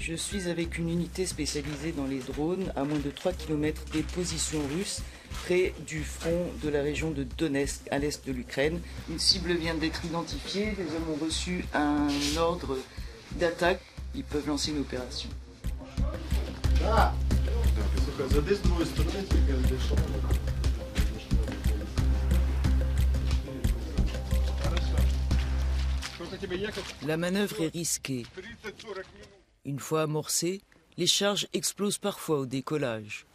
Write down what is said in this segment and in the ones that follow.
Je suis avec une unité spécialisée dans les drones à moins de 3 km des positions russes, près du front de la région de Donetsk, à l'est de l'Ukraine. Une cible vient d'être identifiée, les hommes ont reçu un ordre d'attaque, ils peuvent lancer une opération. La manœuvre est risquée. Une fois amorcée, les charges explosent parfois au décollage.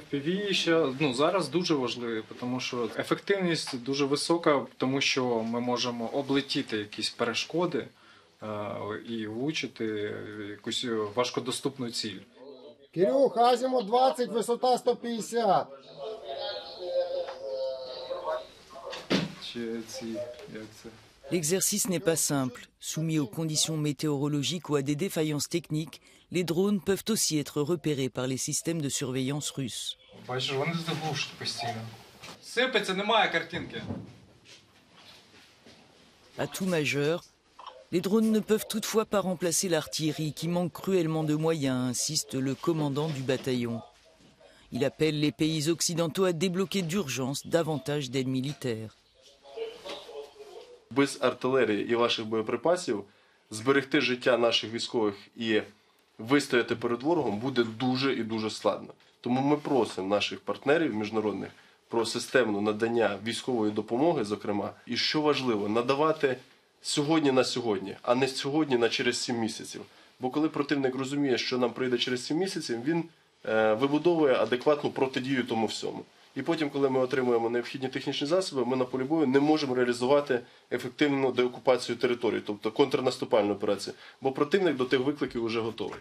FPV ще зараз дуже важливі, тому що ефективність дуже висока, тому що ми можемо облетіти якісь перешкоди і влучити якусь важкодоступну ціль. Кирюх, азимут 20, висота 150. L'exercice n'est pas simple. Soumis aux conditions météorologiques ou à des défaillances techniques, les drones peuvent aussi être repérés par les systèmes de surveillance russes. Atout majeur, les drones ne peuvent toutefois pas remplacer l'artillerie qui manque cruellement de moyens, insiste le commandant du bataillon. Il appelle les pays occidentaux à débloquer d'urgence davantage d'aide militaire. Без артилерії і ваших боєприпасів зберегти життя наших військових і вистояти перед ворогом буде дуже і дуже складно. Тому ми просимо наших партнерів міжнародних про системне надання військової допомоги, зокрема, і що важливо, надавати сьогодні на сьогодні, а не сьогодні на через 7 місяців. Бо коли противник розуміє, що нам прийде через 7 місяців, він вибудовує адекватну протидію тому всьому. І потім, коли ми отримуємо необхідні технічні засоби, ми на полі бою не можемо реалізувати ефективну деокупацію території, тобто контрнаступальну операцію, бо противник до тих викликів вже готовий.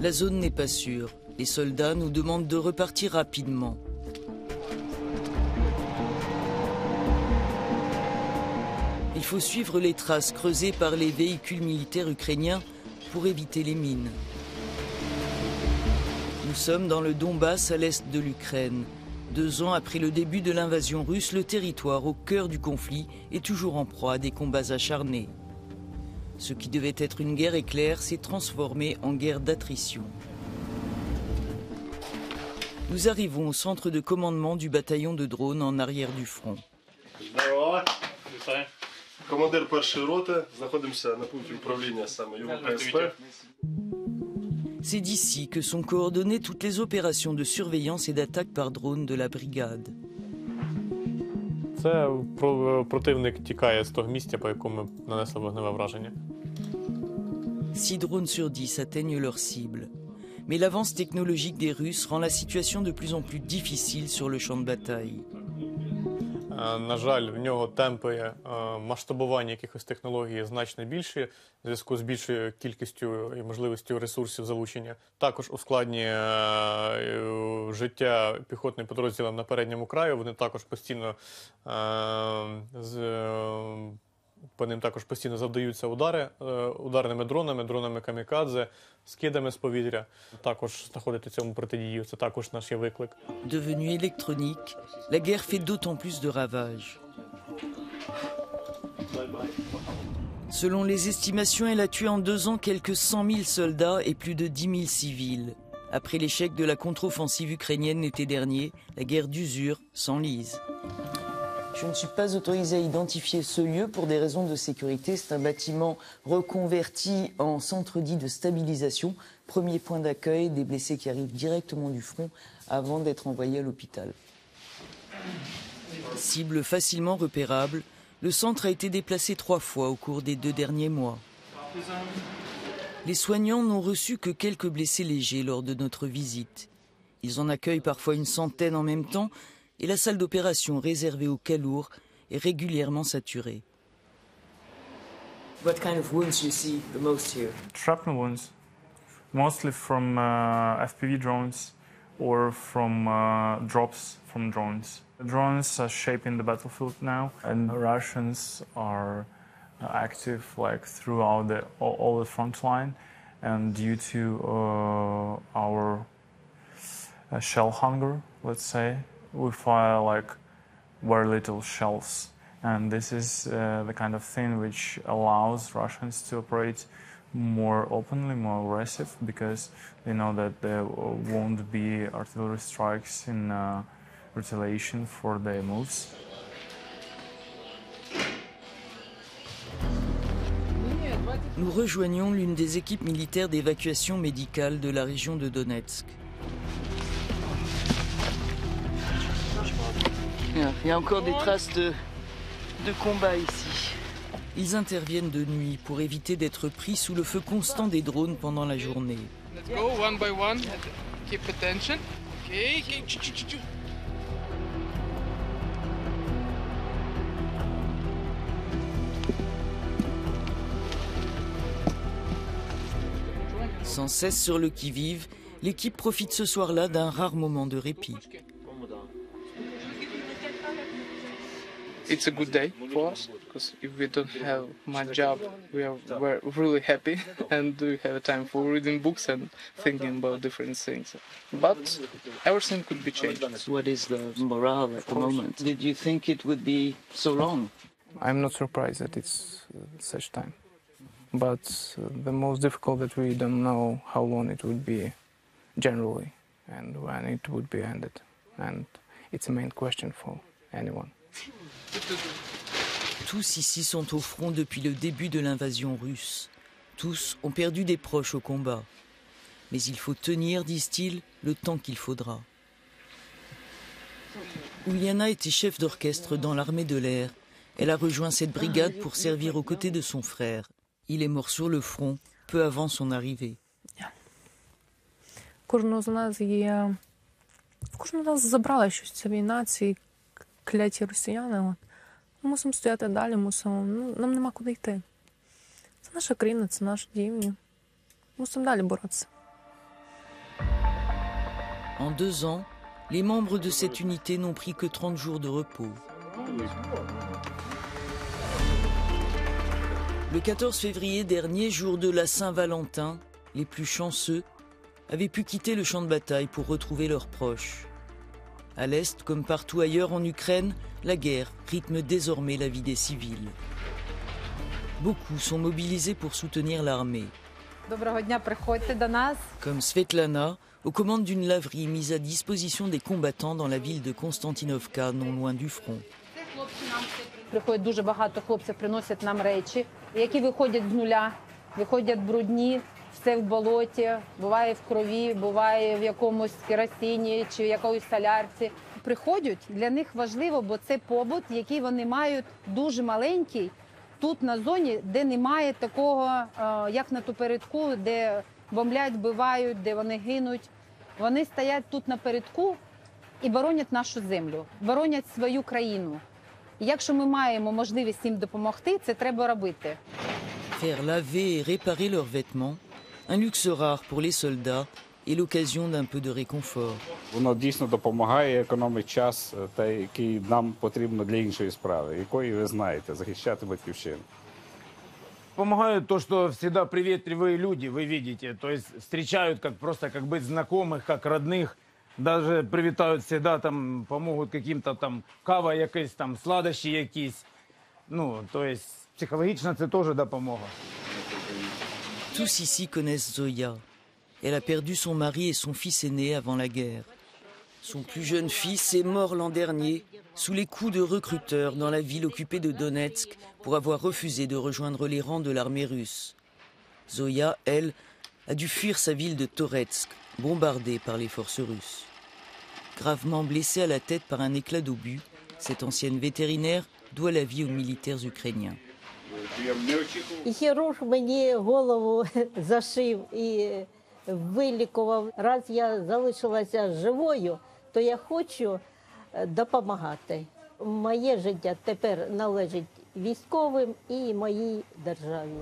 La zone n'est pas sûre. Les soldats nous demandent de repartir rapidement. Il faut suivre les traces creusées par les véhicules militaires ukrainiens pour éviter les mines. Nous sommes dans le Donbass, à l'est de l'Ukraine. 2 ans après le début de l'invasion russe, le territoire au cœur du conflit est toujours en proie à des combats acharnés. Ce qui devait être une guerre éclair s'est transformé en guerre d'attrition. Nous arrivons au centre de commandement du bataillon de drones en arrière du front. Командир першої роти, знаходимося на пункті управління саме ЮВПСП. C'est d'ici que sont coordonnées toutes les opérations de surveillance et d'attaque par drone de la brigade. Це противник тікає з того місця, по якому нанесли вогневе враження. 6 drones sur 10 atteignent leur cible. Mais l'avance technologique des Russes rend la situation de plus en plus difficile sur le champ de bataille. На жаль, в нього темпи масштабування якихось технологій значно більші, в зв'язку з більшою кількістю і можливістю ресурсів залучення. Також ускладнює життя піхотним підрозділам на передньому краю. Вони також постійно по ним також постійно завдаються удари ударними дронами, дронами камікадзе, скидами з повітря. Також знаходити цьому протидію, це також наш є виклик. Devenue électronique, la guerre fait d'autant plus de ravages. Selon les estimations, elle a tué en 2 ans quelques 100 000 soldats et plus de 10 000 civils. Après l'échec de la contre-offensive ukrainienne l'été dernier, la guerre d'usure s'enlise. Je ne suis pas autorisé à identifier ce lieu pour des raisons de sécurité. C'est un bâtiment reconverti en centre dit de stabilisation. Premier point d'accueil des blessés qui arrivent directement du front avant d'être envoyés à l'hôpital. Cible facilement repérable, le centre a été déplacé 3 fois au cours des 2 derniers mois. Les soignants n'ont reçu que quelques blessés légers lors de notre visite. Ils en accueillent parfois une centaine en même temps, et la salle d'opération réservée aux cas lourds est régulièrement saturée. What kind of wounds do you see the most here? Shrapnel wounds, mostly from FPV drones or from drops from drones. The drones are shaping the battlefield now, and the Russians are active like throughout all the front line, and due to our shell hunger, let's say, we fire like very little shells. And this is the kind of thing which allows Russians to operate more openly, more aggressive, because they know that there won't be artillery strikes in retaliation for their moves. Nous rejoignons l'une des équipes militaires d'évacuation médicale de la région de Donetsk. Il y a encore des traces de combat ici. Ils interviennent de nuit pour éviter d'être pris sous le feu constant des drones pendant la journée. Let's go one by one. Keep attention. Okay. Sans cesse sur le qui-vive, l'équipe profite ce soir-là d'un rare moment de répit. It's a good day for us because if we don't have my job, we're really happy and we have time for reading books and thinking about different things. But everything could be changed. What is the morale at the moment? Did you think it would be so long? I'm not surprised that it's such time. But the most difficult that we don't know how long it would be generally and when it would be ended. And it's a main question for anyone. Tous ici sont au front depuis le début de l'invasion russe. Tous ont perdu des proches au combat. Mais il faut tenir, disent-ils, le temps qu'il faudra. Uliana était chef d'orchestre dans l'armée de l'air. Elle a rejoint cette brigade pour servir aux côtés de son frère. Il est mort sur le front peu avant son arrivée. Кожного з нас забрала щось ця війна, ці кляті росіяни. Ми мусимо стояти далі, нам нема куди йти. Це наша країна, це наш дім. Мусимо далі боротися. En 2 ans, les membres de cette unité n'ont pris que 30 jours de repos. Le 14 février dernier, jour de la Saint-Valentin, les plus chanceux avaient pu quitter le champ de bataille pour retrouver leurs proches. À l'Est, comme partout ailleurs en Ukraine, la guerre rythme désormais la vie des civils. Beaucoup sont mobilisés pour soutenir l'armée. Comme Svetlana, aux commandes d'une laverie mise à disposition des combattants dans la ville de Konstantinovka, non loin du front. Приходить дуже багато хлопців, приносять нам речі, які виходять з нуля, виходять брудні, все в болоті, буває в крові, буває в якомусь керосині чи в якоїсь солярці. Приходять, для них важливо, бо це побут, який вони мають дуже маленький, тут на зоні, де немає такого, як на попередку, де бомблять, вбивають, де вони гинуть. Вони стоять тут на передку і боронять нашу землю, боронять свою країну. Якщо ми маємо можливість їм допомогти, це треба робити. Faire laver et réparer leurs vêtements, un luxe rare pour les soldats et l'occasion d'un peu de réconfort. Воно дійсно допомагає, економить час, той, який нам потрібно для іншої справи, якої ви знаєте, захищати батьківщину. Помогают то, что всегда приветливые люди, вы видите, то есть встречают просто как быть знакомых, как родных. Даже привітають всегда, там, помогут каким-то там кава якась, там, сладощі якісь. То есть психологично це теж допомога. Tous ici connaissent Zoya. Elle a perdu son mari et son fils aîné avant la guerre. Son plus jeune fils est mort l'an dernier sous les coups de recruteurs dans la ville occupée de Donetsk pour avoir refusé de rejoindre les rangs de l'armée russe. Zoya, elle, a dû fuir sa ville de Toretsk, bombardée par les forces russes. Gravement blessée à la tête par un éclat d'obus, cette ancienne vétérinaire doit la vie aux militaires ukrainiens. Хірург мені голову зашив і вилікував. Раз я залишилася живою, то я хочу допомагати. Моє життя тепер належить військовим і моїй державі.